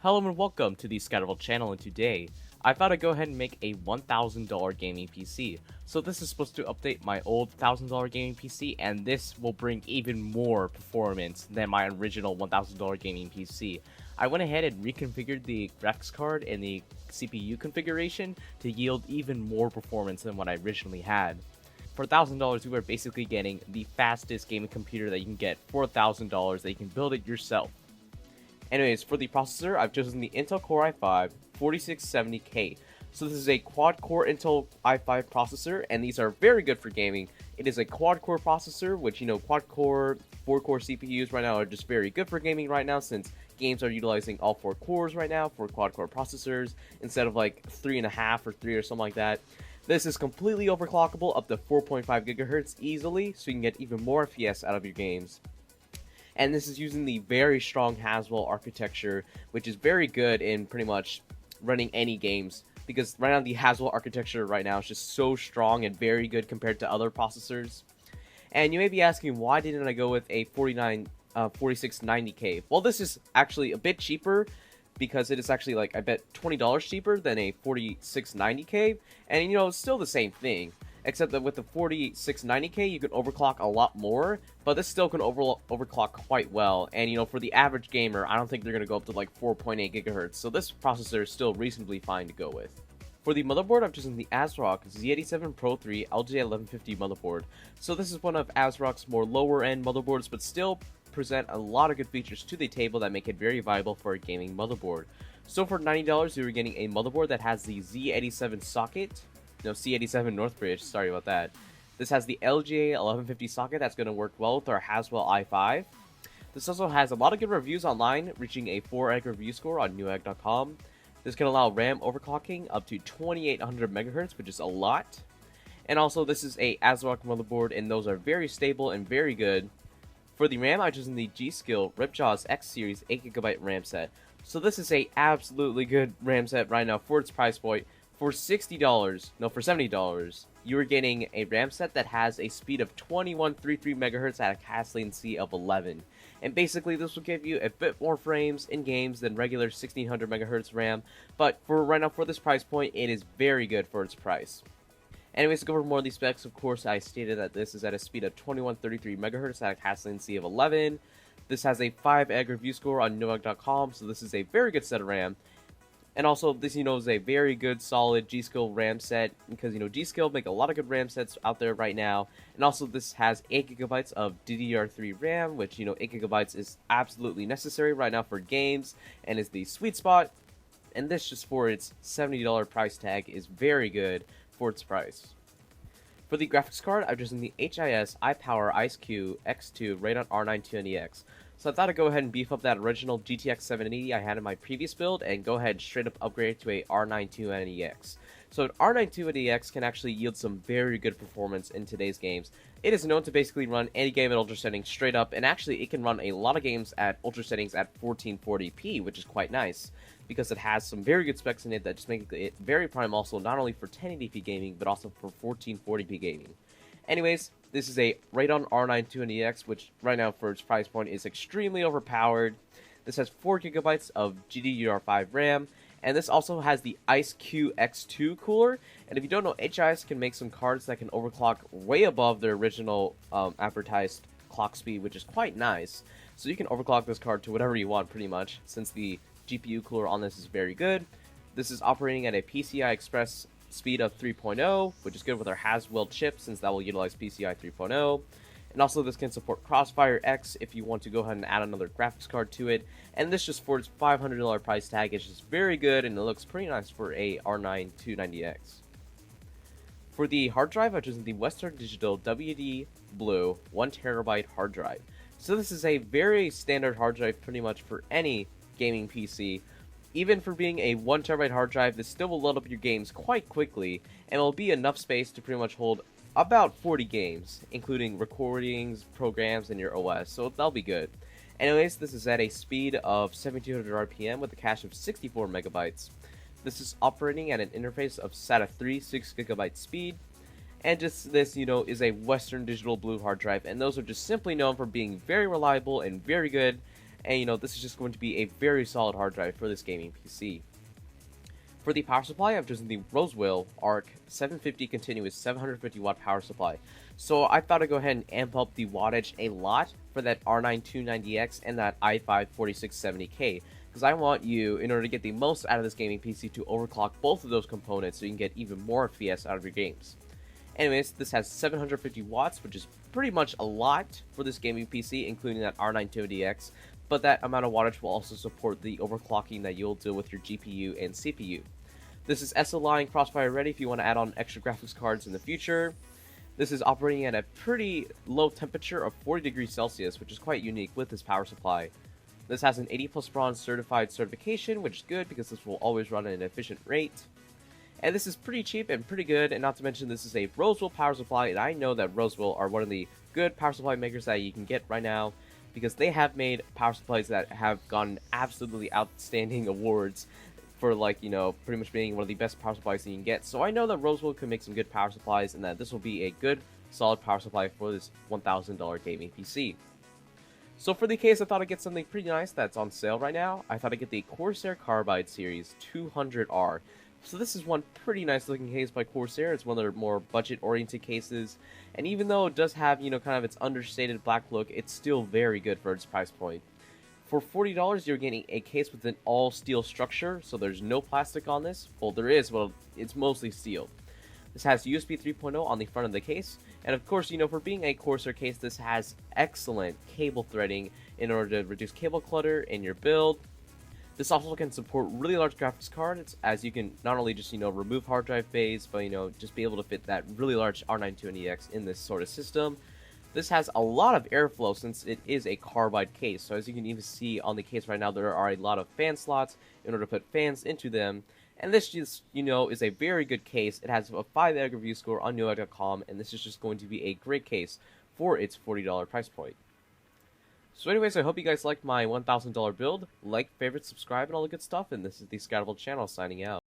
Hello and welcome to the Scatterable channel, and today I thought I'd go ahead and make a $1,000 gaming PC. So this is supposed to update my old $1,000 gaming PC, and this will bring even more performance than my original $1,000 gaming PC. I went ahead and reconfigured the graphics card and the CPU configuration to yield even more performance than what I originally had. For $1,000, you are basically getting the fastest gaming computer that you can get for $1,000 that you can build it yourself. Anyways, for the processor, I've chosen the Intel Core i5 4670K. So this is a quad-core Intel i5 processor, and these are very good for gaming. It is a quad-core processor, which, quad-core, 4-core CPUs right now are just very good for gaming right now, since games are utilizing all 4 cores right now for quad-core processors, instead of like 3.5 or 3 or something like that. This is completely overclockable up to 4.5 GHz easily, so you can get even more FPS out of your games. And this is using the very strong Haswell architecture, which is very good in pretty much running any games, because right now the Haswell architecture right now is just so strong and very good compared to other processors. And you may be asking, why didn't I go with a 4690K? Well, this is actually a bit cheaper, because it is actually, like, I bet $20 cheaper than a 4690K, and it's still the same thing. Except that with the 4690K, you can overclock a lot more, but this still can overclock quite well. And, for the average gamer, I don't think they're going to go up to like 4.8 GHz, so this processor is still reasonably fine to go with. For the motherboard, I've chosen the ASRock Z87 Pro 3 LJ1150 motherboard. So this is one of ASRock's more lower-end motherboards, but still present a lot of good features to the table that make it very viable for a gaming motherboard. So for $90, you're getting a motherboard that has the Z87 socket. No, C87 Northbridge, sorry about that. This has the LGA1150 socket that's going to work well with our Haswell i5. This also has a lot of good reviews online, reaching a 4-egg review score on newegg.com. This can allow RAM overclocking up to 2800 MHz, which is a lot. And also, this is a ASRock motherboard, and those are very stable and very good. For the RAM, I've chosen the G-Skill Ripjaws X Series 8GB RAM set. So this is a absolutely good RAM set right now for its price point. For $70, you are getting a RAM set that has a speed of 2133 MHz at a cast latency of 11. And basically, this will give you a bit more frames in games than regular 1600 MHz RAM, but for right now, for this price point, it is very good for its price. Anyways, to go over more of these specs, of course, I stated that this is at a speed of 2133 MHz at a cast latency of 11. This has a 5-egg review score on newegg.com, so this is a very good set of RAM. And also, this, is a very good, solid G-Skill RAM set, because, G-Skill make a lot of good RAM sets out there right now. And also, this has 8GB of DDR3 RAM, which, 8GB is absolutely necessary right now for games, and is the sweet spot. And this, just for its $70 price tag, is very good for its price. For the graphics card, I've chosen the HIS iPower Ice-Q X2 Radeon R9 290X. So I thought I'd go ahead and beef up that original GTX 780 I had in my previous build and go ahead and straight up upgrade it to a R9 290X. So an R9 290X can actually yield some very good performance in today's games. It is known to basically run any game at ultra settings straight up, and actually it can run a lot of games at ultra settings at 1440p, which is quite nice, because it has some very good specs in it that just make it very prime also, not only for 1080p gaming, but also for 1440p gaming. Anyways, this is a Radeon R9 290X, which right now for its price point is extremely overpowered. This has 4GB of GDDR5 RAM, and this also has the Ice-Q X2 cooler. And if you don't know, HIS can make some cards that can overclock way above their original advertised clock speed, which is quite nice. So you can overclock this card to whatever you want pretty much, since the GPU cooler on this is very good. This is operating at a PCI Express speed of 3.0, which is good with our Haswell chip, since that will utilize PCI 3.0. And also, this can support Crossfire X if you want to go ahead and add another graphics card to it. And this, just for its $500 price tag, is just very good, and it looks pretty nice for a R9 290X. For the hard drive, I've chosen the Western Digital WD Blue 1TB hard drive. So this is a very standard hard drive pretty much for any gaming PC. Even for being a 1TB hard drive, this still will load up your games quite quickly, and will be enough space to pretty much hold about 40 games, including recordings, programs, and your OS, so that'll be good. Anyways, this is at a speed of 7200 RPM with a cache of 64 megabytes. This is operating at an interface of SATA 3 6GB speed, and just this, is a Western Digital Blue hard drive, and those are just simply known for being very reliable and very good. and this is just going to be a very solid hard drive for this gaming PC. For the power supply, I've chosen the Roswell ARC 750 continuous 750 watt power supply. So I thought I'd go ahead and amp up the wattage a lot for that R9 290X and that i5 4670K, because I want you, in order to get the most out of this gaming PC, to overclock both of those components so you can get even more FPS out of your games. Anyways, this has 750 watts, which is pretty much a lot for this gaming PC, including that R9 290X, but that amount of wattage will also support the overclocking that you'll do with your GPU and CPU. This is SLI and Crossfire ready if you want to add on extra graphics cards in the future. This is operating at a pretty low temperature of 40 degrees Celsius, which is quite unique with this power supply. This has an 80 plus bronze certified certification, which is good because this will always run at an efficient rate. And this is pretty cheap and pretty good, and not to mention this is a Roswell power supply, and I know that Roswell are one of the good power supply makers that you can get right now, because they have made power supplies that have gotten absolutely outstanding awards for, like, pretty much being one of the best power supplies that you can get. So I know that Roswell can make some good power supplies, and that this will be a good, solid power supply for this $1,000 gaming PC. So for the case, I thought I'd get something pretty nice that's on sale right now. I thought I'd get the Corsair Carbide Series 200R. So this is one pretty nice looking case by Corsair. It's one of their more budget oriented cases, and even though it does have kind of its understated black look, it's still very good for its price point. For $40, you're getting a case with an all steel structure, so there's no plastic on this. Well, there is, well, it's mostly steel. This has USB 3.0 on the front of the case, and of course, for being a Corsair case, this has excellent cable threading in order to reduce cable clutter in your build. This also can support really large graphics cards, as you can not only just, remove hard drive bays, but, just be able to fit that really large R9 290X in this sort of system. This has a lot of airflow since it is a carbide case, so as you can even see on the case right now, there are a lot of fan slots in order to put fans into them. And this just, is a very good case. It has a 5-egg review score on Newegg.com, and this is just going to be a great case for its $40 price point. So anyways, I hope you guys liked my $1,000 build. Like, favorite, subscribe, and all the good stuff, and this is the Scoutable channel signing out.